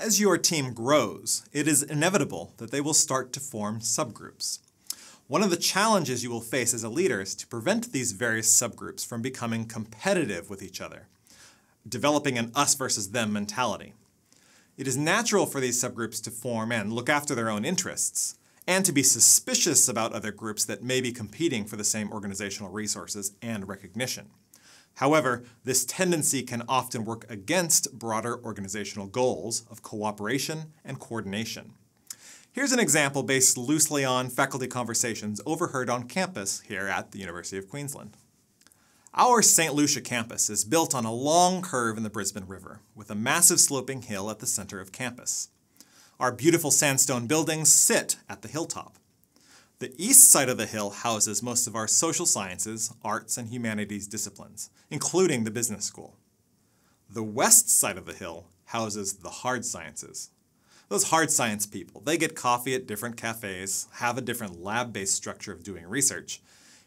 As your team grows, it is inevitable that they will start to form subgroups. One of the challenges you will face as a leader is to prevent these various subgroups from becoming competitive with each other, developing an us versus them mentality. It is natural for these subgroups to form and look after their own interests, and to be suspicious about other groups that may be competing for the same organizational resources and recognition. However, this tendency can often work against broader organizational goals of cooperation and coordination. Here's an example based loosely on faculty conversations overheard on campus here at the University of Queensland. Our St. Lucia campus is built on a long curve in the Brisbane River, with a massive sloping hill at the center of campus. Our beautiful sandstone buildings sit at the hilltop. The east side of the hill houses most of our social sciences, arts, and humanities disciplines, including the business school. The west side of the hill houses the hard sciences. Those hard science people, they get coffee at different cafes, have a different lab-based structure of doing research,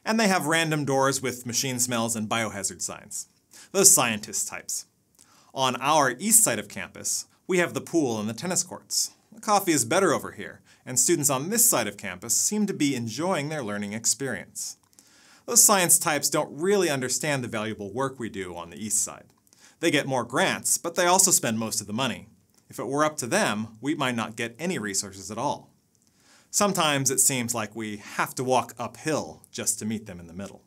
and they have random doors with machine smells and biohazard signs. Those scientist types. On our east side of campus, we have the pool and the tennis courts. The coffee is better over here, and students on this side of campus seem to be enjoying their learning experience. Those science types don't really understand the valuable work we do on the east side. They get more grants, but they also spend most of the money. If it were up to them, we might not get any resources at all. Sometimes it seems like we have to walk uphill just to meet them in the middle.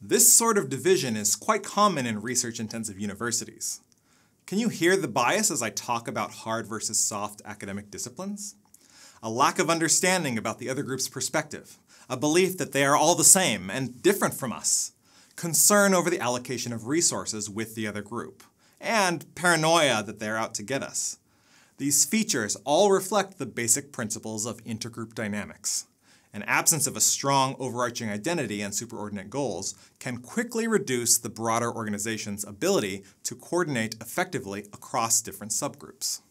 This sort of division is quite common in research-intensive universities. Can you hear the bias as I talk about hard versus soft academic disciplines? A lack of understanding about the other group's perspective, a belief that they are all the same and different from us, concern over the allocation of resources with the other group, and paranoia that they're out to get us. These features all reflect the basic principles of intergroup dynamics. An absence of a strong overarching identity and superordinate goals can quickly reduce the broader organization's ability to coordinate effectively across different subgroups.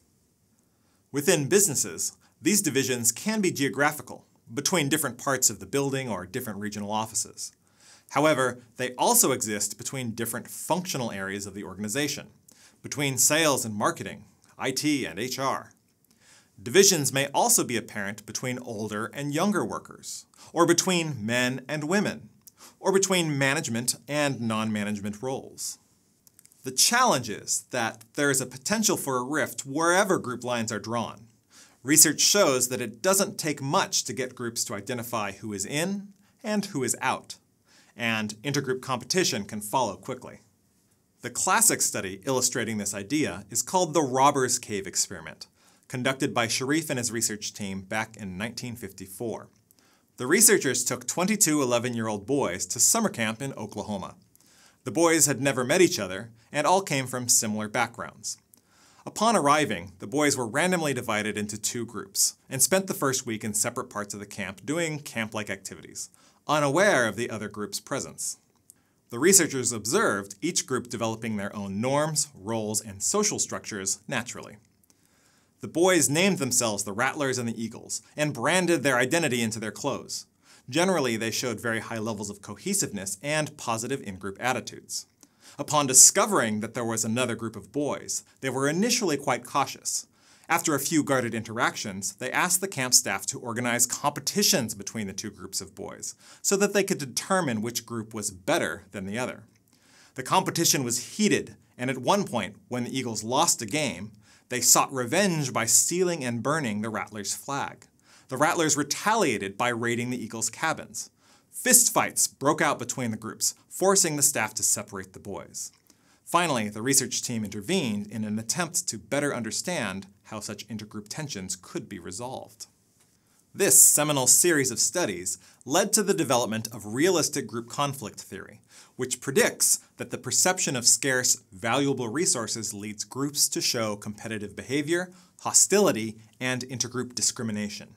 Within businesses, these divisions can be geographical, between different parts of the building or different regional offices. However, they also exist between different functional areas of the organization, between sales and marketing, IT and HR. Divisions may also be apparent between older and younger workers, or between men and women, or between management and non-management roles. The challenge is that there is a potential for a rift wherever group lines are drawn. Research shows that it doesn't take much to get groups to identify who is in and who is out, and intergroup competition can follow quickly. The classic study illustrating this idea is called the Robbers Cave experiment, conducted by Sharif and his research team back in 1954. The researchers took 22 11-year-old boys to summer camp in Oklahoma. The boys had never met each other and all came from similar backgrounds. Upon arriving, the boys were randomly divided into two groups and spent the first week in separate parts of the camp doing camp-like activities, unaware of the other group's presence. The researchers observed each group developing their own norms, roles, and social structures naturally. The boys named themselves the Rattlers and the Eagles, and branded their identity into their clothes. Generally, they showed very high levels of cohesiveness and positive in-group attitudes. Upon discovering that there was another group of boys, they were initially quite cautious. After a few guarded interactions, they asked the camp staff to organize competitions between the two groups of boys, so that they could determine which group was better than the other. The competition was heated, and at one point, when the Eagles lost a game, they sought revenge by stealing and burning the Rattlers' flag. The Rattlers retaliated by raiding the Eagles' cabins. Fistfights broke out between the groups, forcing the staff to separate the boys. Finally, the research team intervened in an attempt to better understand how such intergroup tensions could be resolved. This seminal series of studies led to the development of realistic group conflict theory, which predicts that the perception of scarce, valuable resources leads groups to show competitive behavior, hostility, and intergroup discrimination.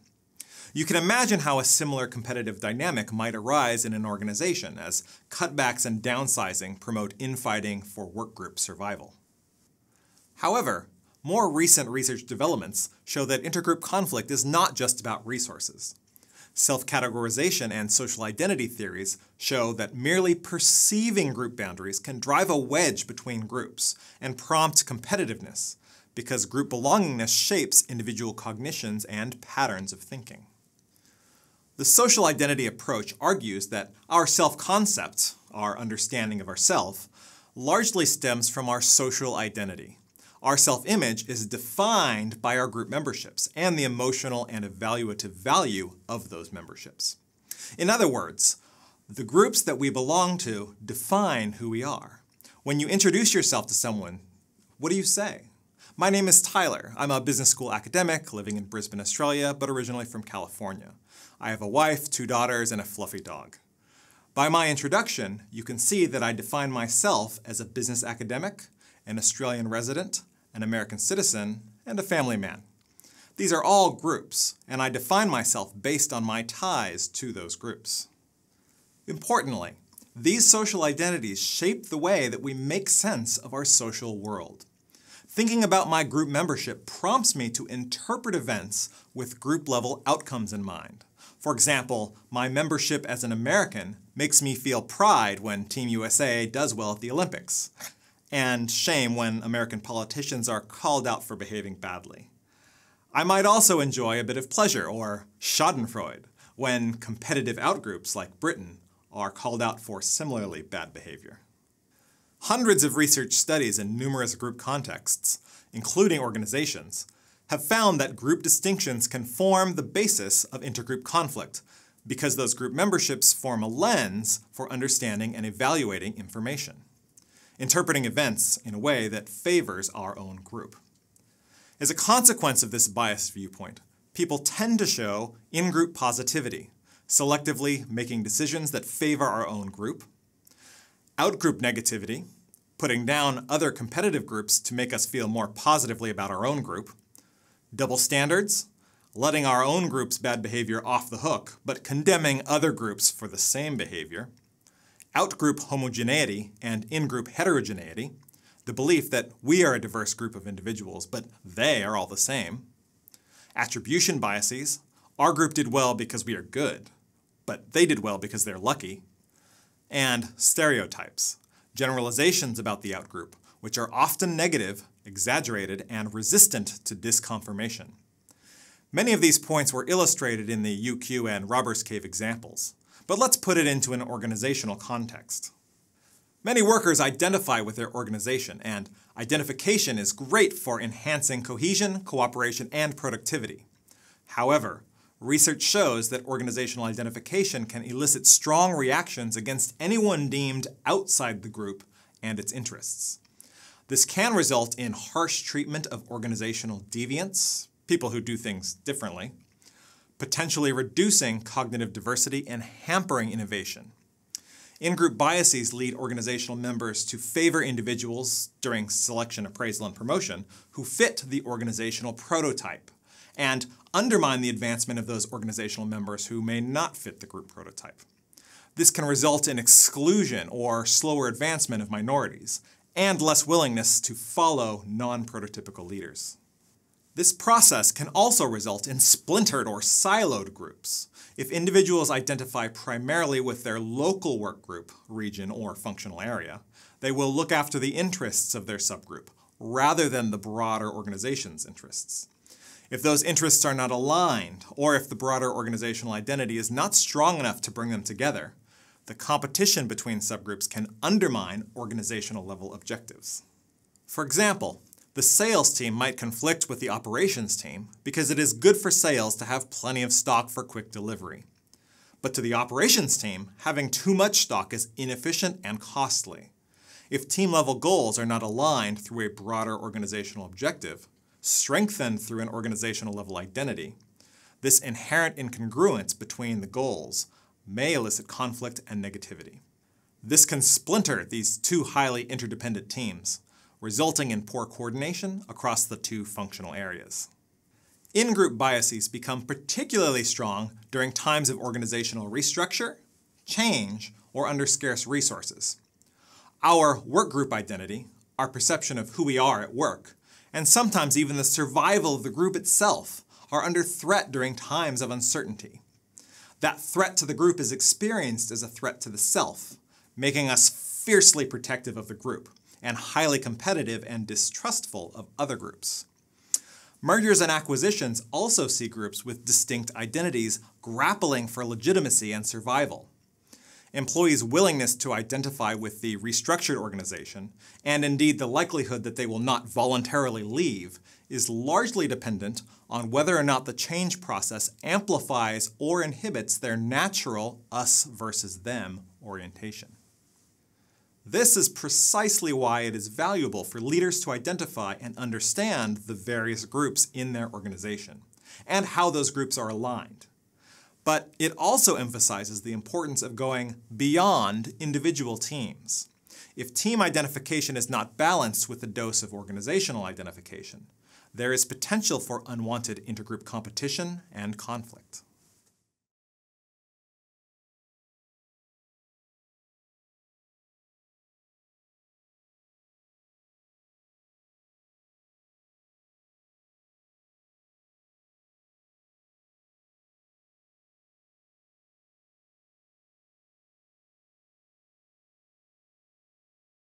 You can imagine how a similar competitive dynamic might arise in an organization as cutbacks and downsizing promote infighting for workgroup survival. However, more recent research developments show that intergroup conflict is not just about resources. Self-categorization and social identity theories show that merely perceiving group boundaries can drive a wedge between groups and prompt competitiveness, because group belongingness shapes individual cognitions and patterns of thinking. The social identity approach argues that our self-concept, our understanding of ourself, largely stems from our social identity. Our self-image is defined by our group memberships and the emotional and evaluative value of those memberships. In other words, the groups that we belong to define who we are. When you introduce yourself to someone, what do you say? My name is Tyler. I'm a business school academic living in Brisbane, Australia, but originally from California. I have a wife, 2 daughters, and a fluffy dog. By my introduction, you can see that I define myself as a business academic, an Australian resident, an American citizen, and a family man. These are all groups, and I define myself based on my ties to those groups. Importantly, these social identities shape the way that we make sense of our social world. Thinking about my group membership prompts me to interpret events with group-level outcomes in mind. For example, my membership as an American makes me feel pride when Team USA does well at the Olympics, and shame when American politicians are called out for behaving badly. I might also enjoy a bit of pleasure, or schadenfreude, when competitive outgroups like Britain are called out for similarly bad behavior. Hundreds of research studies in numerous group contexts, including organizations, have found that group distinctions can form the basis of intergroup conflict, because those group memberships form a lens for understanding and evaluating information, interpreting events in a way that favors our own group. As a consequence of this biased viewpoint, people tend to show in-group positivity, selectively making decisions that favor our own group, out-group negativity, putting down other competitive groups to make us feel more positively about our own group, double standards, letting our own group's bad behavior off the hook, but condemning other groups for the same behavior, out-group homogeneity and in-group heterogeneity, the belief that we are a diverse group of individuals, but they are all the same, attribution biases, our group did well because we are good, but they did well because they're lucky, and stereotypes, generalizations about the outgroup, which are often negative, exaggerated, and resistant to disconfirmation. Many of these points were illustrated in the UQ and Robbers Cave examples, but let's put it into an organizational context. Many workers identify with their organization, and identification is great for enhancing cohesion, cooperation, and productivity. However, research shows that organizational identification can elicit strong reactions against anyone deemed outside the group and its interests. This can result in harsh treatment of organizational deviants, people who do things differently, potentially reducing cognitive diversity and hampering innovation. In-group biases lead organizational members to favor individuals during selection, appraisal, and promotion who fit the organizational prototype, and undermine the advancement of those organizational members who may not fit the group prototype. This can result in exclusion or slower advancement of minorities, and less willingness to follow non-prototypical leaders. This process can also result in splintered or siloed groups. If individuals identify primarily with their local work group, region, or functional area, they will look after the interests of their subgroup, rather than the broader organization's interests. If those interests are not aligned, or if the broader organizational identity is not strong enough to bring them together, the competition between subgroups can undermine organizational-level objectives. For example, the sales team might conflict with the operations team because it is good for sales to have plenty of stock for quick delivery. But to the operations team, having too much stock is inefficient and costly. If team-level goals are not aligned through a broader organizational objective, strengthened through an organizational-level identity, this inherent incongruence between the goals may elicit conflict and negativity. This can splinter these two highly interdependent teams, resulting in poor coordination across the two functional areas. In-group biases become particularly strong during times of organizational restructure, change, or under scarce resources. Our workgroup identity, our perception of who we are at work, and sometimes even the survival of the group itself, are under threat during times of uncertainty. That threat to the group is experienced as a threat to the self, making us fiercely protective of the group, and highly competitive and distrustful of other groups. Mergers and acquisitions also see groups with distinct identities grappling for legitimacy and survival. Employees' willingness to identify with the restructured organization, and indeed the likelihood that they will not voluntarily leave, is largely dependent on whether or not the change process amplifies or inhibits their natural us versus them orientation. This is precisely why it is valuable for leaders to identify and understand the various groups in their organization, and how those groups are aligned. But it also emphasizes the importance of going beyond individual teams. If team identification is not balanced with a dose of organizational identification, there is potential for unwanted intergroup competition and conflict.